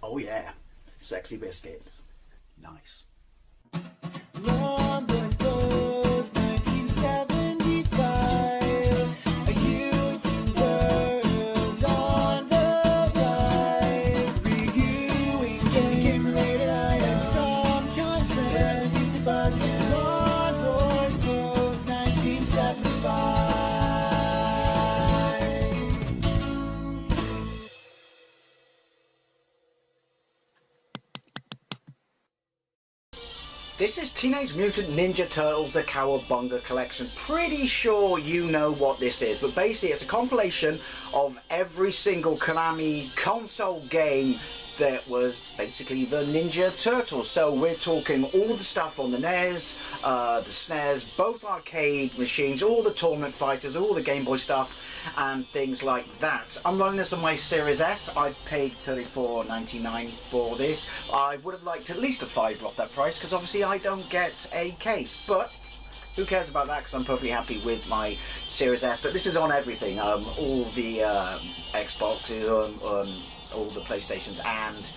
Oh yeah, sexy biscuits. Nice. Long was 1975. A YouTuber on the rise, reviewing games late at night and sometimes friends. But Long Boys Bros 1975. This is Teenage Mutant Ninja Turtles, the Cowabunga Collection. Pretty sure you know what this is, but basically it's a compilation of every single Konami console game that was basically the Ninja Turtles. So we're talking all the stuff on the NES, the SNES, both arcade machines, all the tournament fighters, all the Game Boy stuff, and things like that. I'm running this on my Series S. I paid $34.99 for this. I would have liked at least a $5 off that price, because obviously I don't get a case, but who cares about that, because I'm perfectly happy with my Series S. But this is on everything, all the Xboxes, all the PlayStations, and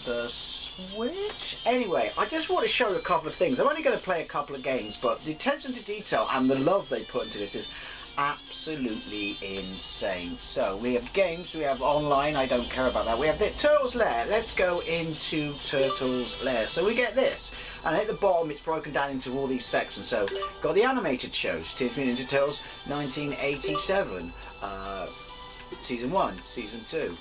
the Switch. Anyway, I just want to show you a couple of things. I'm only going to play a couple of games, but the attention to detail and the love they put into this is absolutely insane. So we have games, we have online, I don't care about that. We have the Turtles Lair. Let's go into Turtles Lair. So we get this, and at the bottom it's broken down into all these sections. So got the animated shows, Teenage Mutant Ninja Turtles 1987, Season 1, Season 2.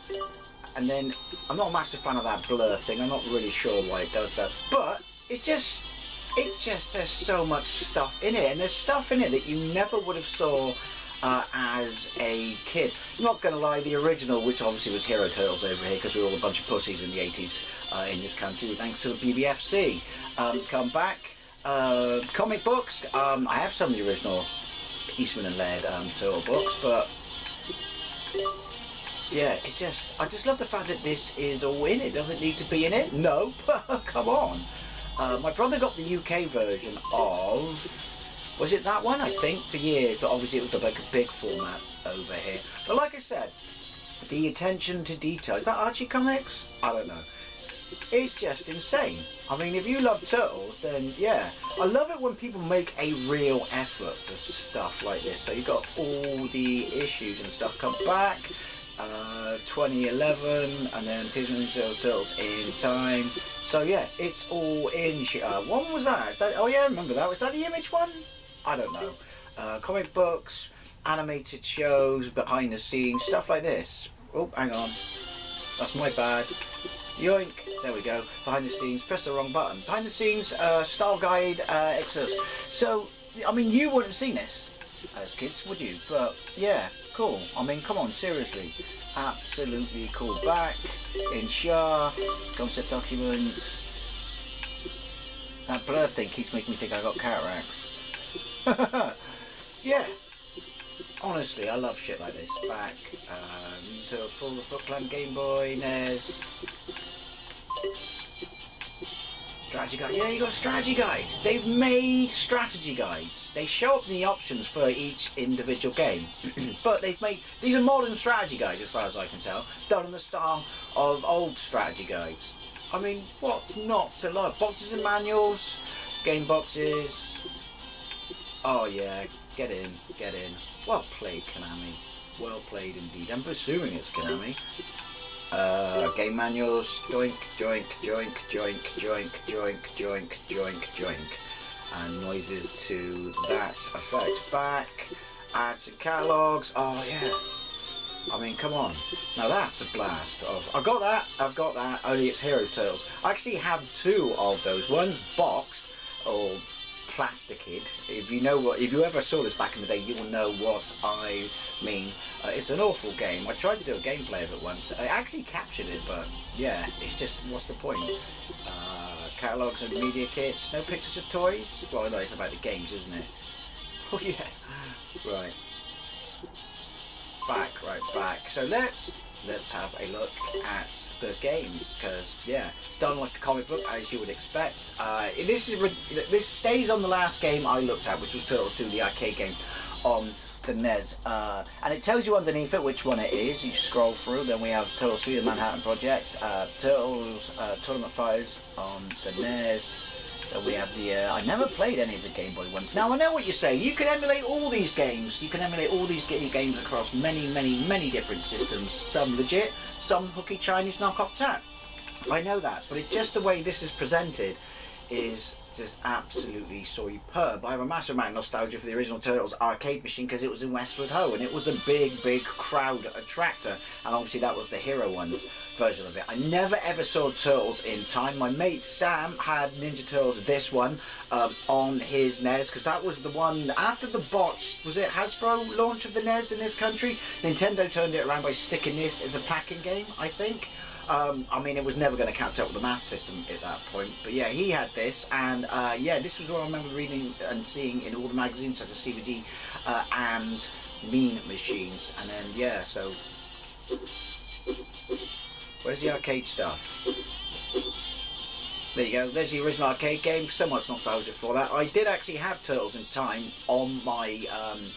And then, I'm not a massive fan of that blur thing. I'm not really sure why it does that. But, it's just there's so much stuff in it. And there's stuff in it that you never would have saw as a kid. I'm not going to lie, the original, which obviously was Hero Turtles over here, because we were all a bunch of pussies in the 80s in this country, thanks to the BBFC. Come back. Comic books. I have some of the original Eastman and Laird Turtle books, but yeah, it's just, I just love the fact that this is all in it. Doesn't need to be in it? No, come on. My brother got the UK version of, was it that one? I think, for years, but obviously it was like a big format over here. But like I said, the attention to detail, is that Archie Comics? I don't know. It's just insane. I mean, if you love Turtles, then yeah. I love it when people make a real effort for stuff like this. So you've got all the issues and stuff come back. 2011, and then Teenage Mutant Ninja Turtles in Time. So yeah, it's all in. What was that? Oh yeah, I remember that. Was that the Image one? I don't know. Comic books, animated shows, behind the scenes, stuff like this. Oh, hang on. That's my bad. Yoink. There we go. Behind the scenes. Press the wrong button. Behind the scenes, style guide, extras. So, I mean, you wouldn't have seen this as kids, would you? But yeah, cool. I mean, come on, seriously. Absolutely cool. Back in Shah, concept documents. That blur thing keeps making me think I got cataracts. Yeah. Honestly, I love shit like this. Back, so full the Foot Clan, Game Boy, NES. Strategy guide. Yeah, you got strategy guides. They've made strategy guides. They show up in the options for each individual game. But they've made, these are modern strategy guides as far as I can tell, done in the style of old strategy guides. I mean, what's not to love? Boxes and manuals, game boxes. Oh yeah, get in, get in. Well played, Konami. Well played indeed. I'm assuming it's Konami. Game manuals, joink, joink, joink, joink, joink, joink, joink, joink, joink, and noises to that effect. Back, ads and catalogues. Oh yeah. I mean, come on. Now that's a blast. I've got that. Only it's Heroes Turtles. I actually have two of those. One's boxed or plasticed. If you ever saw this back in the day, you will know what I mean. It's an awful game. I tried to do a gameplay of it once. I actually captured it, but yeah, it's just, what's the point? Catalogues and media kits. No pictures of toys. Well, no, it's about the games, isn't it? Oh yeah. Right. Back. So let's have a look at the games, because yeah, it's done like a comic book as you would expect. This stays on the last game I looked at, which was Turtles 2, the arcade game, on the NES, and it tells you underneath it which one it is. You scroll through, then we have Turtles 3: The Manhattan Project, Turtles Tournament Fighters on the NES. Then we have the, I never played any of the Game Boy ones. Now I know what you say, you can emulate all these games, you can emulate all these games across many different systems. Some legit, some hooky Chinese knockoff tap. I know that, but it's just the way this is presented is just absolutely superb. I have a massive amount of nostalgia for the original Turtles arcade machine because it was in Westward Ho and it was a big crowd attractor, and obviously that was the Hero Ones version of it. I never ever saw Turtles in Time. My mate Sam had Ninja Turtles, this one, on his NES, because that was the one after the botched, was it Hasbro launch of the NES in this country? Nintendo turned it around by sticking this as a packing game, I think. I mean, it was never going to catch up with the Master System at that point. But yeah, he had this, and yeah, this was what I remember reading and seeing in all the magazines, such as CVG and Mean Machines. And then, yeah, so... Where's the arcade stuff? There you go, there's the original arcade game. So much nostalgia for that. I did actually have Turtles in Time on my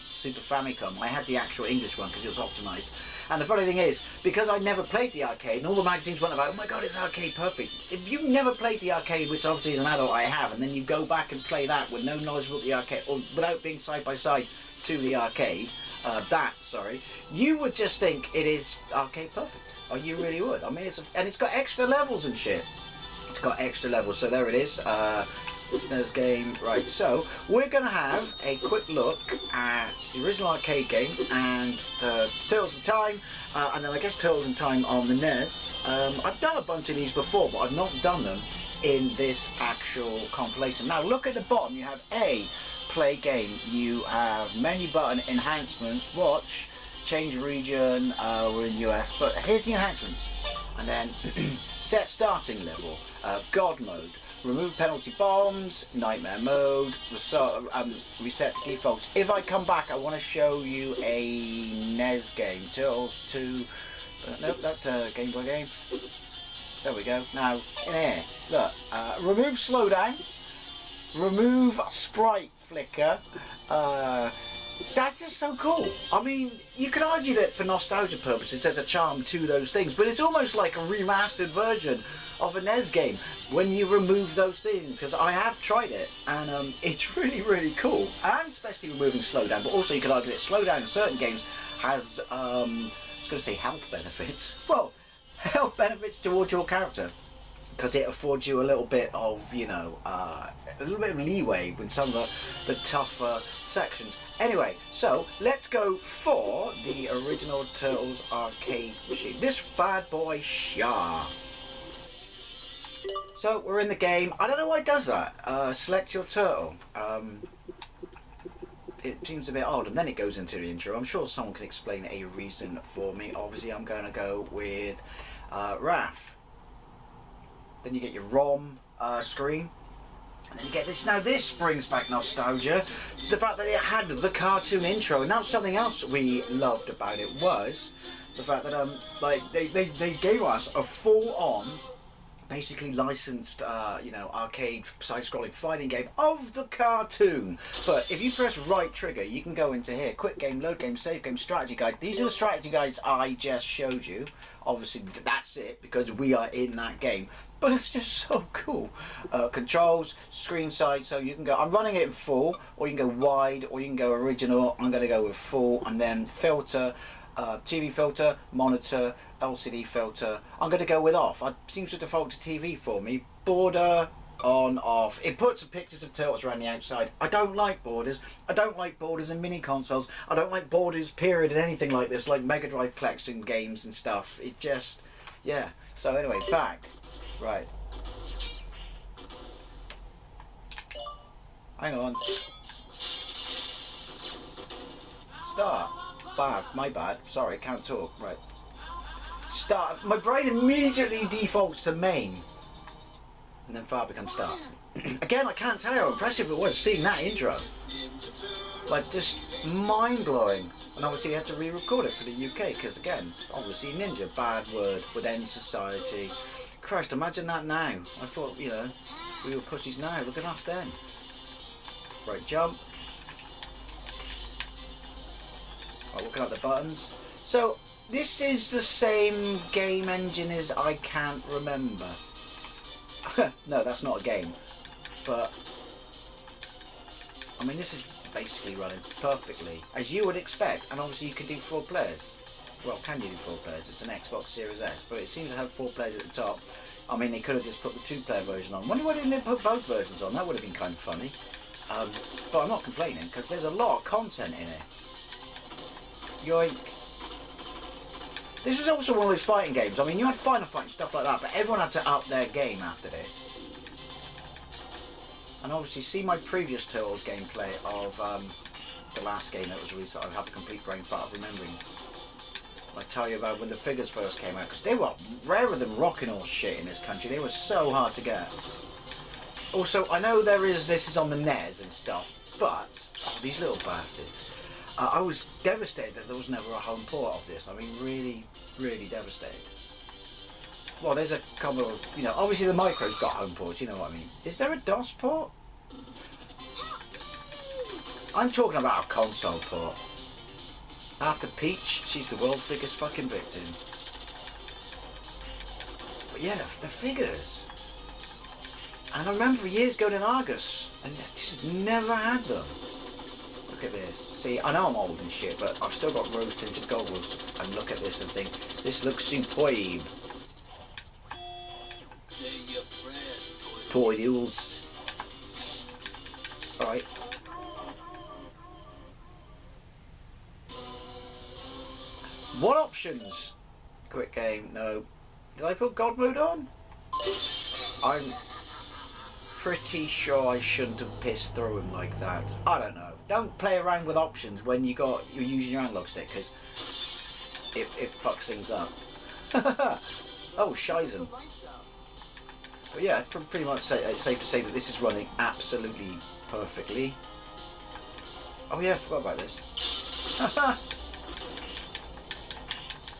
Super Famicom. I had the actual English one because it was optimised. And the funny thing is, because I never played the arcade, and all the magazines went about, oh my god, it's arcade perfect. If you've never played the arcade, which obviously as an adult I have, and then you go back and play that with no knowledge of the arcade, or without being side by side to the arcade, you would just think it is arcade perfect. Oh, you really would. I mean, and it's got extra levels and shit. It's got extra levels, so there it is. It's the SNES game. Right, so we're going to have a quick look at the original arcade game and the Turtles in Time, and then I guess Turtles in Time on the NES. I've done a bunch of these before, but I've not done them in this actual compilation. Now look at the bottom, you have A, play game, you have menu button, enhancements, watch, change region, we're in US, but here's the enhancements. And then set starting level, God mode, remove penalty bombs, nightmare mode, reset defaults. If I come back, I want to show you a NES game, Turtles 2, nope, that's a Game Boy game. There we go. Now, in here, look, remove slowdown, remove sprite flicker, that's just so cool. I mean, you could argue that for nostalgia purposes there's a charm to those things, but it's almost like a remastered version of a NES game when you remove those things, because I have tried it and it's really cool, and especially removing slowdown. But also you could argue that slowdown in certain games has I was going to say health benefits, well, health benefits towards your character, because it affords you a little bit of, you know, a little bit of leeway with some of the tougher sections. Anyway, so let's go for the original Turtles arcade machine. This bad boy, Shah. So we're in the game. I don't know why it does that. Select your turtle. It seems a bit odd, and then it goes into the intro. I'm sure someone can explain a reason for me. Obviously, I'm going to go with Raph. Then you get your ROM screen, and then you get this. Now this brings back nostalgia. The fact that it had the cartoon intro, and that's something else we loved about it, was the fact that like they gave us a full-on, basically licensed, you know, arcade side-scrolling fighting game of the cartoon. But if you press right trigger, you can go into here, quick game, load game, save game, strategy guide. These are the strategy guides I just showed you. Obviously that's it, because we are in that game. But it's just so cool. Controls, screen size, so you can go, I'm running it in full, or you can go wide, or you can go original. I'm going to go with full, and then filter, TV filter, monitor, LCD filter. I'm going to go with off. It seems to default to TV for me. Border, on, off. It puts some pictures of turtles around the outside. I don't like borders. I don't like borders in mini consoles. I don't like borders, period, in anything like this, like Mega Drive Collection games and stuff. It just, yeah. So anyway, back. Right. Hang on. Start. Bad. My bad. Sorry, can't talk. Right. Start. My brain immediately defaults to main. And then far becomes start. Again, I can't tell you how impressive it was seeing that intro. Like, just mind-blowing. And obviously you had to re-record it for the UK, because again, obviously Ninja, bad word, would end society. Christ, imagine that now. I thought, you know, we were pussies now. Look at us then. Right, jump. Right, looking at the buttons. So this is the same game engine as I Can't Remember. No, that's not a game. But I mean, this is basically running perfectly, as you would expect. And obviously you can do 4 players. Well, can you do 4 players? It's an Xbox Series S, but it seems to have 4 players at the top. I mean, they could have just put the 2-player version on. Wonder why didn't they put both versions on? That would have been kind of funny. But I'm not complaining, because there's a lot of content in it. Yoink. This was also one of those fighting games. I mean, you had Final Fight and stuff like that, but everyone had to up their game after this. And obviously, see my previous Turtle gameplay of the last game that was released that I have a complete brain fart of remembering. I tell you about when the figures first came out, because they were rarer than rocking all shit in this country. They were so hard to get. Also, I know this is on the NES and stuff, but oh, these little bastards. I was devastated that there was never a home port of this. I mean, really, really devastated. Well, there's a couple of, you know, obviously the Micro's got home ports, you know what I mean. Is there a DOS port? I'm talking about a console port. After Peach, she's the world's biggest fucking victim. But yeah, the figures. And I remember for years going in Argus, and just never had them. Look at this. See, I know I'm old and shit, but I've still got rose-tinted goggles, and look at this and think, this looks superb. Toils. Alright. What options? Quick game, no. Did I put God mode on? I'm pretty sure I shouldn't have pissed through him like that. I don't know. Don't play around with options when you're using your analog stick, because it fucks things up. Oh, shizen. But yeah, pretty much it's safe to say that this is running absolutely perfectly. Oh yeah, I forgot about this.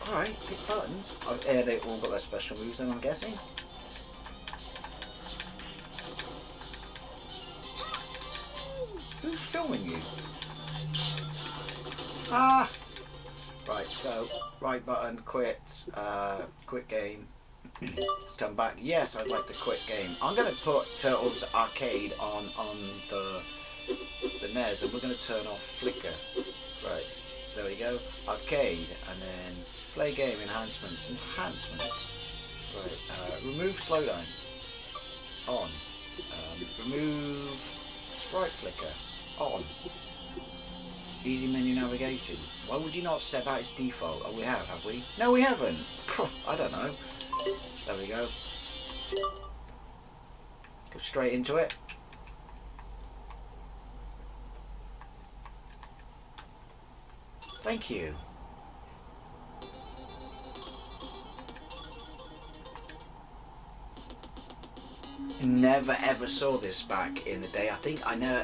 Alright, pick buttons. Oh, yeah, they all got their special moves then, I'm guessing. Who's filming you? Ah! Right, so, right button, quit, quit game. Let's come back. Yes, I'd like to quit game. I'm going to put Turtles Arcade on the NES, and we're going to turn off flicker. Right, there we go. Arcade, and then play game, enhancements. Right, remove slowdown. On. Remove sprite flicker. On. Easy menu navigation. Why would you not set that as default? Oh, we have we? No, we haven't. I don't know. There we go. Go straight into it. Thank you. Never ever saw this back in the day. I think I know.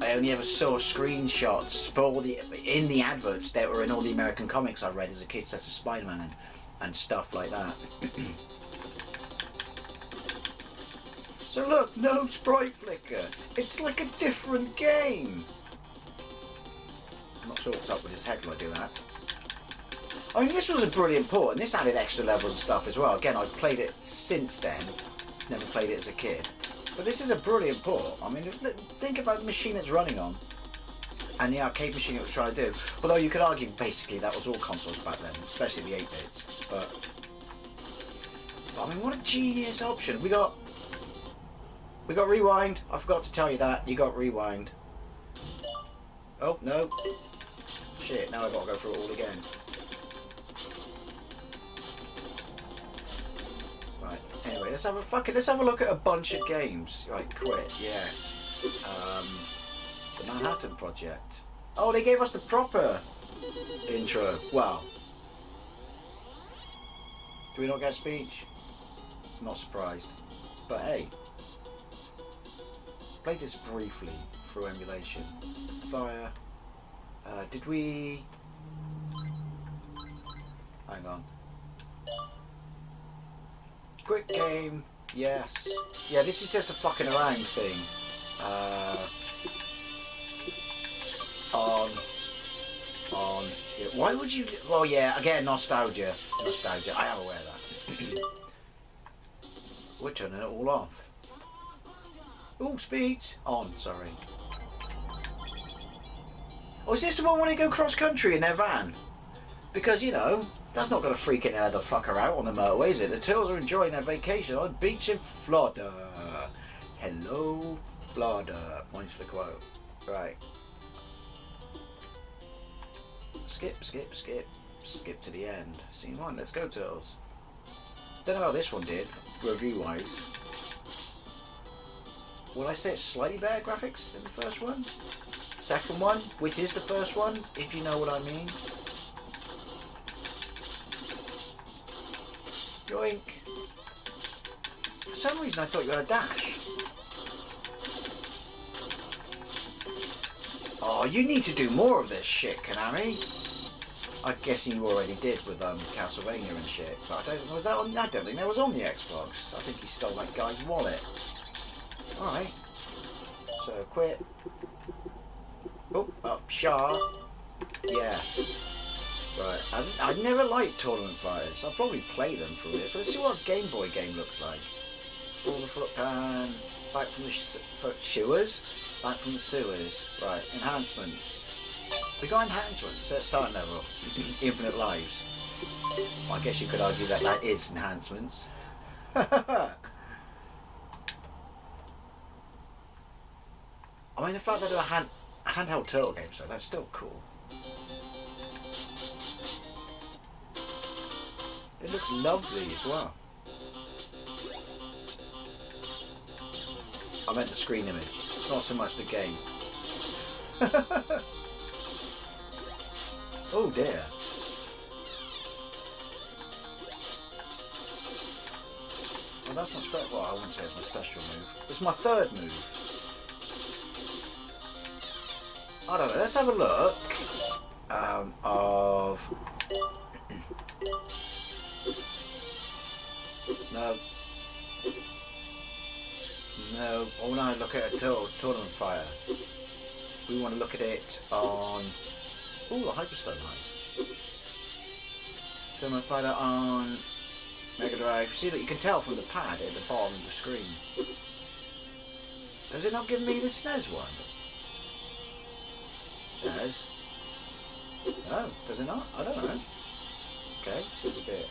I only ever saw screenshots for all in the adverts that were in all the American comics I read as a kid, such as Spider-Man and stuff like that. So look, no sprite flicker. It's like a different game. I'm not sure what's up with his head when I do that. I mean, this was a brilliant port, and this added extra levels and stuff as well. Again, I've played it since then. Never played it as a kid. But this is a brilliant port. I mean, think about the machine it's running on. And the arcade machine it was trying to do. Although you could argue basically that was all consoles back then, especially the 8-bits. But I mean, what a genius option. We got rewind. I forgot to tell you that. You got rewind. Oh, no. Shit, now I've got to go through it all again. Right, anyway, let's have a look at a bunch of games. Right, quit, yes. The Manhattan Project. Oh, they gave us the proper intro. Wow. Do we not get speech? I'm not surprised. But hey. Played this briefly through emulation. Via... did we... Hang on. Quick game. Yes. Yeah, this is just a fucking around thing. On on. Why would you? Well, yeah, again, nostalgia. Nostalgia. I am aware of that. We're turning it all off. Oh, speeds on. Sorry. Oh, is this the one when they go cross country in their van? Because, you know, that's not going to freak any other fucker out on the motorway, is it? The Turtles are enjoying their vacation on a beach in Florida. Hello, Florida. Points for the quote. Right. Skip, skip, skip. Skip to the end. Scene 1. Let's go, Turtles. Don't know how this one did, review-wise. Will I say it's slightly better graphics than the first one? Second one, which is the first one, if you know what I mean. Yoink. For some reason I thought you had a dash. Oh, you need to do more of this shit, Konami. I'm guessing you already did with Castlevania and shit, but I don't, was that on, I don't think that was on the Xbox. I think he stole that guy's wallet. Alright. So quit. Oh, up Shah. Yes. Right. I never liked tournament fighters. I'll probably play them through this. Let's see what a Game Boy game looks like. Through the foot pan. Back from the sewers. Back from the sewers. Right. Enhancements. We got enhancements at starting level. Infinite lives. Well, I guess you could argue that that is enhancements. I mean, the fact that they're handheld turtle games, so that's still cool. It looks lovely as well. I meant the screen image, not so much the game. Oh dear. Well, that's my special. Well, I wouldn't say it's my special move. It's my third move. I don't know. Let's have a look of. No. No. I want to look at a Turtles Tournament Fire. We want to look at it on. Ooh, a Hyperstone Heist. Tournament Fighter on Mega Drive. See that you can tell from the pad at the bottom of the screen. Does it not give me the SNES one? It does. No, does it not? I don't know. Okay, so it's a bit.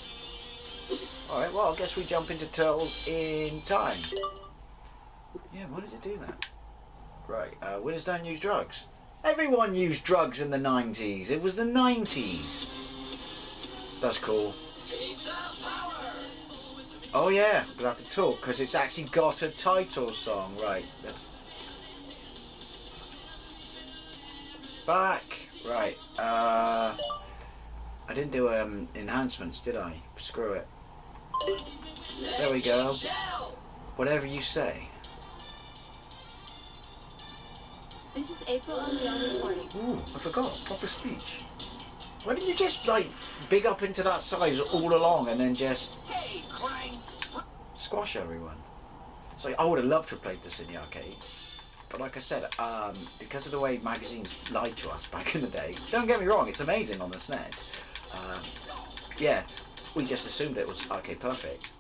Alright, well, I guess we jump into Turtles in time. Yeah, why does it do that? Right, winners don't use drugs. Everyone used drugs in the 90s. It was the 90s. That's cool. Oh yeah, we'll have to talk because it's actually got a title song. Right, let's... Back. Right, I didn't do enhancements, did I? Screw it. There we go. Whatever you say. This is April on the other recording. Ooh, I forgot. Proper speech. Why didn't you just, like, big up into that size all along and then just squash everyone? So I would have loved to have played this in the arcades. But like I said, because of the way magazines lied to us back in the day, don't get me wrong, it's amazing on the SNES. Yeah, we just assumed it was arcade perfect.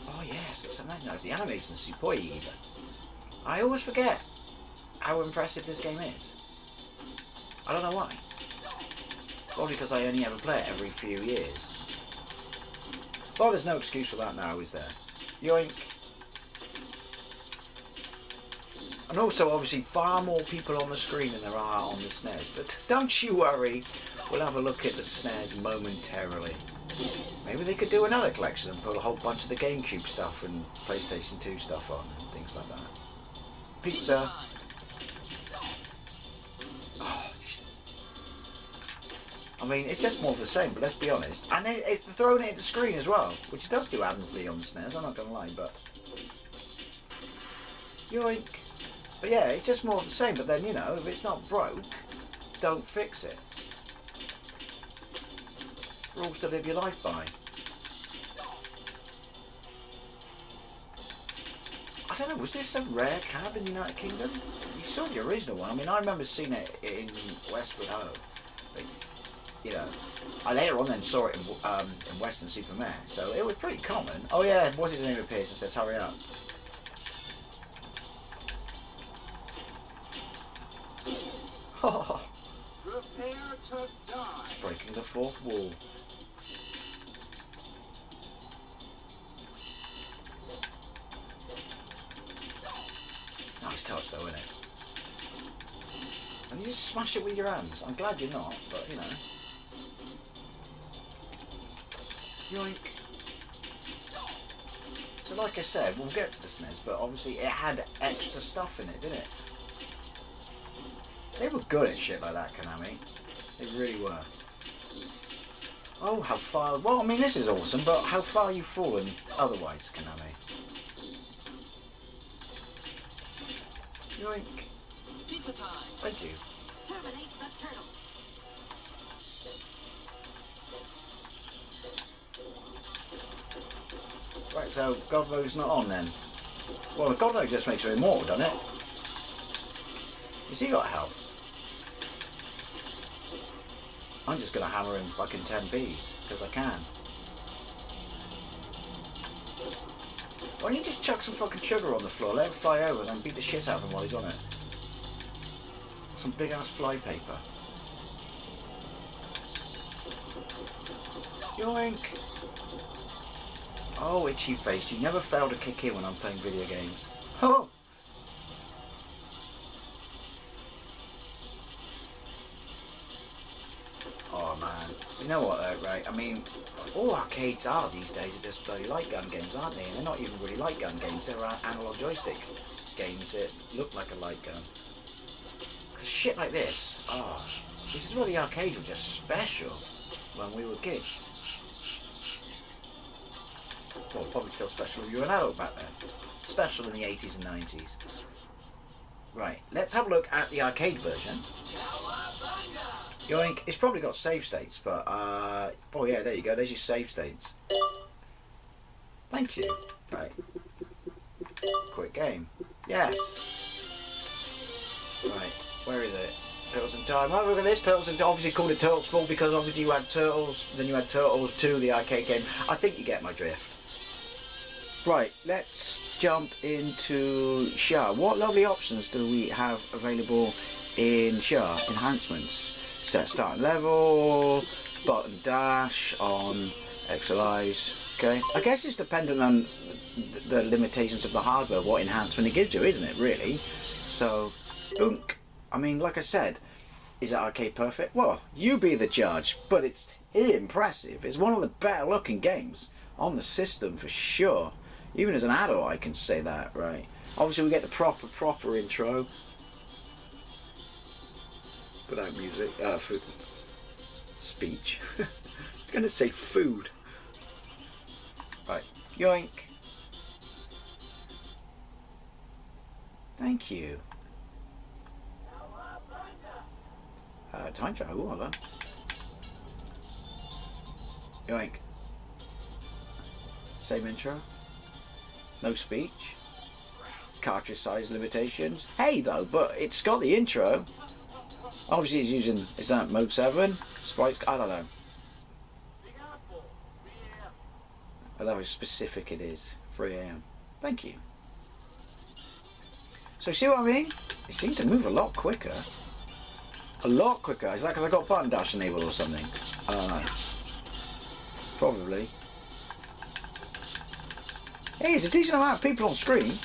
Oh yes, it's amazing. The animation's superb even. I always forget how impressive this game is. I don't know why. Probably because I only ever play it every few years. Well, there's no excuse for that now, is there? Yoink. And also, obviously, far more people on the screen than there are on the SNES. But don't you worry, we'll have a look at the SNES momentarily. Maybe they could do another collection and put a whole bunch of the GameCube stuff and PlayStation 2 stuff on and things like that. Pizza. Oh, I mean, it's just more of the same, but let's be honest. And they're throwing it at the screen as well, which it does do admirably on the SNES, I'm not going to lie, but... Yoink. But yeah, it's just more of the same, but then, you know, if it's not broke, don't fix it. Rules to live your life by. I don't know, was this a rare cab in the United Kingdom? You saw the original one. I mean, I remember seeing it in Westwood Ho. But, you know, I later on then saw it in Weston-super-Mare, so it was pretty common. Oh yeah, what's his name appears and says, hurry up. Oh, Prepare to die. breaking the fourth wall. Nice touch though, isn't it? And you just smash it with your hands. I'm glad you're not, but you know. Yoink. So like I said, we'll get to the SNES, but obviously it had extra stuff in it, didn't it? They were good at shit like that, Konami. They really were. Oh, how far... Well, I mean, this is awesome, but how far you've fallen otherwise, Konami. Yoink. Pizza time. Thank you. Terminate the turtle. Right, so God Mode not on then. Well, God Mode just makes her immortal, doesn't it? Has he got health? I'm just going to hammer him fucking 10 Bs, because I can. Why don't you just chuck some fucking sugar on the floor, let him fly over, and then beat the shit out of him while he's on it? Some big ass fly paper. Yoink! Oh, itchy face, you never fail to kick in when I'm playing video games. Oh! Oh man, you know what though, right? I mean, all arcades are these days are just bloody light gun games, aren't they? And they're not even really light gun games, they're analog joystick games that look like a light gun. Shit like this, this is where the arcades were just special when we were kids. Well, probably still special if you were an adult back then. Special in the 80s and 90s. Right, let's have a look at the arcade version. Yoink, it's probably got save states, but, oh yeah, there you go, there's your save states. Thank you. Right. Quick game. Yes. Right, where is it? Turtles in Time. Oh, look at this, Turtles in Time. Obviously called it Turtle School because obviously you had Turtles, then you had Turtles 2, the arcade game. I think you get my drift. Right, let's jump into Shah. What lovely options do we have available in Shah? Enhancements. Set starting level, button dash on XLIs. Okay, I guess it's dependent on the limitations of the hardware, what enhancement it gives you, isn't it, really? So, boonk. I mean, like I said, is it arcade perfect? Well, you be the judge, but it's impressive. It's one of the better looking games on the system for sure. Even as an adult, I can say that, right? Obviously, we get the proper intro. Without music, food. Speech. I was going to say food. Right, yoink. Thank you. Time travel, hold on. Yoink. Same intro. No speech. Cartridge size limitations. Hey though, but it's got the intro. Obviously it's using, is that mode 7? Sprites, I don't know. But how specific it is. 3 AM. Thank you. So see what I mean? It seemed to move a lot quicker. A lot quicker. Is that because I got button dash enabled or something? I don't know. Probably. Hey, it's a decent amount of people on screen.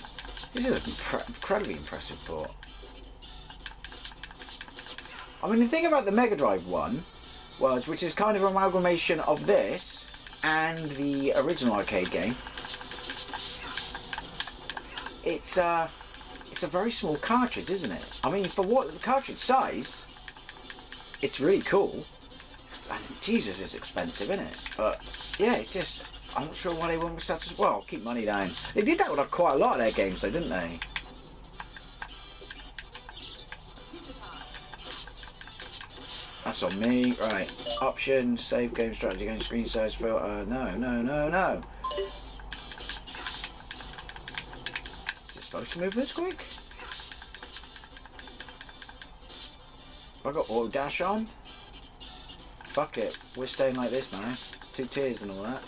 This is an incredibly impressive port. I mean, the thing about the Mega Drive one was, which is kind of an amalgamation of this and the original arcade game, it's a very small cartridge, isn't it? I mean, for what the cartridge size, it's really cool. And Jesus, it's expensive, isn't it? But yeah, it's just, I'm not sure why they went with such as well. Keep money down. They did that with quite a lot of their games, though, didn't they? That's on me. Right. Options, save game strategy, game screen size filter. No. Is it supposed to move this quick? Have I got auto dash on? Fuck it, we're staying like this now. 2 tiers and all that.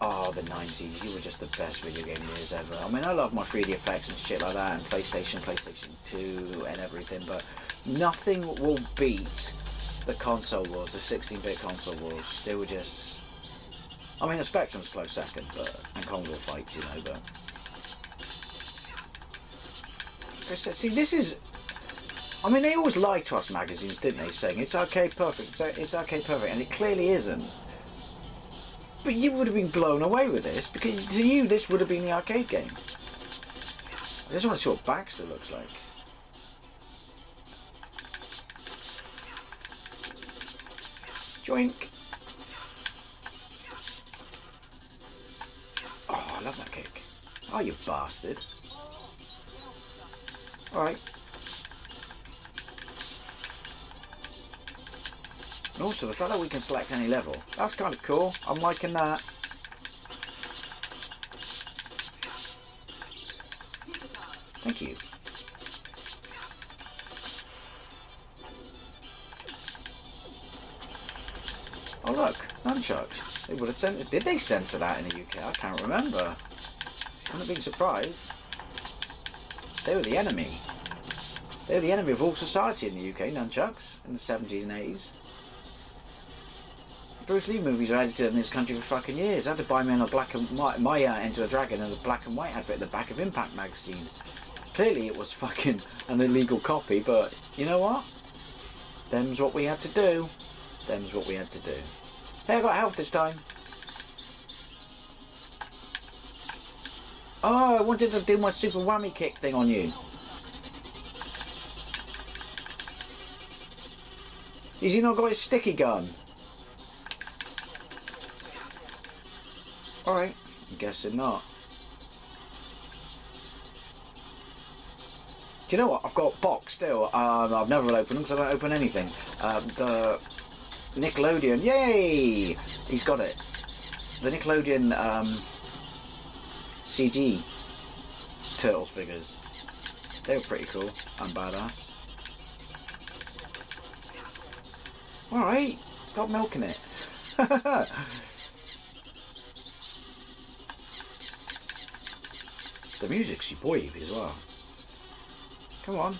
Oh, the 90s, you were just the best video game years ever. I mean, I love my 3D effects and shit like that, and PlayStation 2 and everything, but nothing will beat the console wars, the 16-bit console wars. They were just... I mean, the Spectrum's close second, but... and Commodore fights, you know, but... See, this is... I mean, they always lied to us magazines, didn't they, saying it's arcade perfect, it's arcade perfect, and it clearly isn't. But you would have been blown away with this, because to you this would have been the arcade game. I just want to see what Baxter looks like. Joink. Oh, I love that kick. Oh, you bastard. Alright. And also the fact that we can select any level. That's kind of cool. I'm liking that. Thank you. Oh look, nunchucks. They would have censored. Did they censor that in the UK? I can't remember. I'm not being surprised. They were the enemy. They were the enemy of all society in the UK, nunchucks, in the 70s and 80s. Bruce Lee movies are edited in this country for fucking years. I had to buy me on a black and white, my Enter the Dragon and the black and white advert at the back of Impact magazine. Clearly it was fucking an illegal copy, but you know what? Them's what we had to do. Them's what we had to do. Hey, I got health this time. Oh, I wanted to do my super whammy kick thing on you. Has he not got his sticky gun? Alright, I'm guessing not. Do you know what? I've got box still. I've never opened them because I don't open anything. The Nickelodeon, yay! He's got it. The Nickelodeon CG Turtles figures. They were pretty cool and badass. Alright, stop milking it. The music's superb as well. Come on.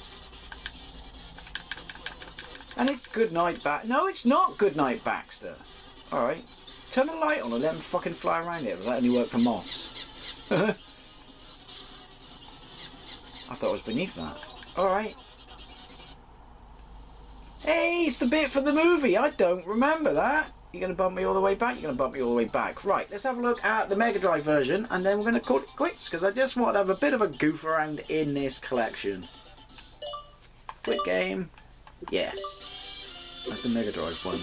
And it's Goodnight No, it's not Goodnight Baxter. Alright. Turn the light on and let them fucking fly around it. Does that only work for moths? I thought it was beneath that. Alright. Hey, it's the bit for the movie. I don't remember that. You're going to bump me all the way back? You're going to bump me all the way back. Right, let's have a look at the Mega Drive version and then we're going to call it quits because I just want to have a bit of a goof around in this collection. Quit game. Yes. That's the Mega Drive one.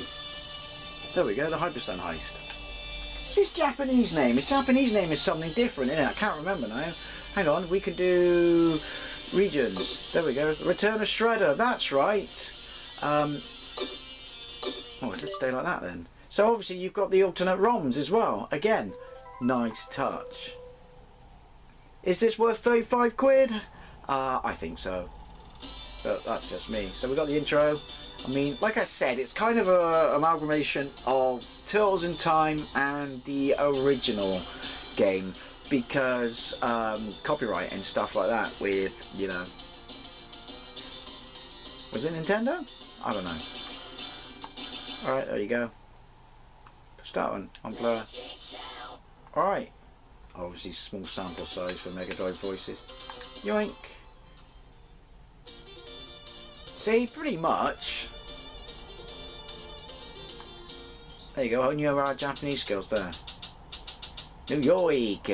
There we go, the Hyperstone Heist. This Japanese name, his Japanese name is something different, isn't it? I can't remember now. Hang on, we can do regions. There we go. Return of Shredder, that's right. Oh, let's stay like that then. So obviously you've got the alternate ROMs as well. Again, nice touch. Is this worth 35 quid? I think so. But that's just me. So we've got the intro. I mean, like I said, it's kind of an amalgamation of Turtles in Time and the original game. Because copyright and stuff like that with, you know... Was it Nintendo? I don't know. Alright, there you go. Start on blur. Alright. Obviously small sample size for Mega Drive voices. Yoink. See, pretty much. There you go, only our Japanese skills there. New York.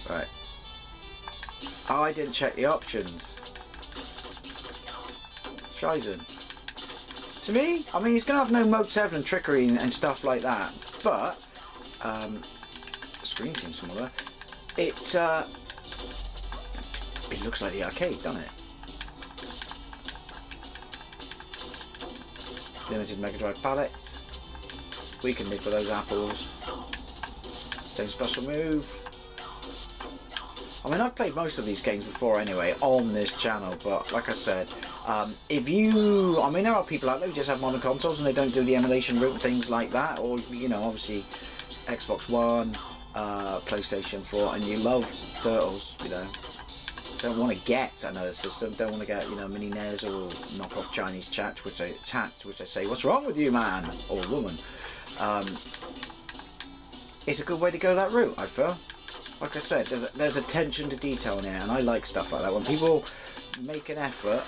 Right. Oh, I didn't check the options. Shizen. To me, I mean, he's going to have no Mode 7 trickery and stuff like that, but, the screen seems smaller. It looks like the arcade, doesn't it? Limited Mega Drive pallets. We can live with those apples. Same special move. I mean, I've played most of these games before anyway on this channel, but like I said, if you, I mean, there are people out there who just have modern consoles and they don't do the emulation route and things like that, or, you know, obviously Xbox One, PlayStation 4, and you love Turtles, you know, don't want to get another system, don't want to get, you know, mini NES or knockoff Chinese chat, which I say, what's wrong with you, man or woman? It's a good way to go that route, I feel. Like I said, there's attention to detail in here, and I like stuff like that. When people make an effort,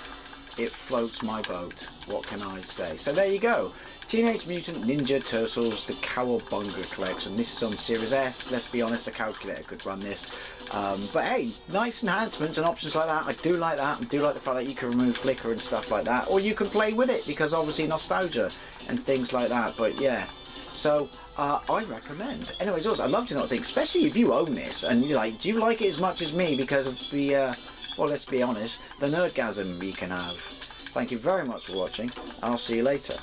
it floats my boat. What can I say? So there you go. Teenage Mutant Ninja Turtles, the Cowabunga Collection. This is on Series S. Let's be honest, the calculator could run this. But hey, nice enhancements and options like that. I do like that. I do like the fact that you can remove flicker and stuff like that. Or you can play with it, because obviously nostalgia and things like that. But yeah, so I recommend. Anyways, also, I'd love to know what you think, especially if you own this and you're like, do you like it as much as me because of the, well, let's be honest, the nerdgasm you can have. Thank you very much for watching. I'll see you later.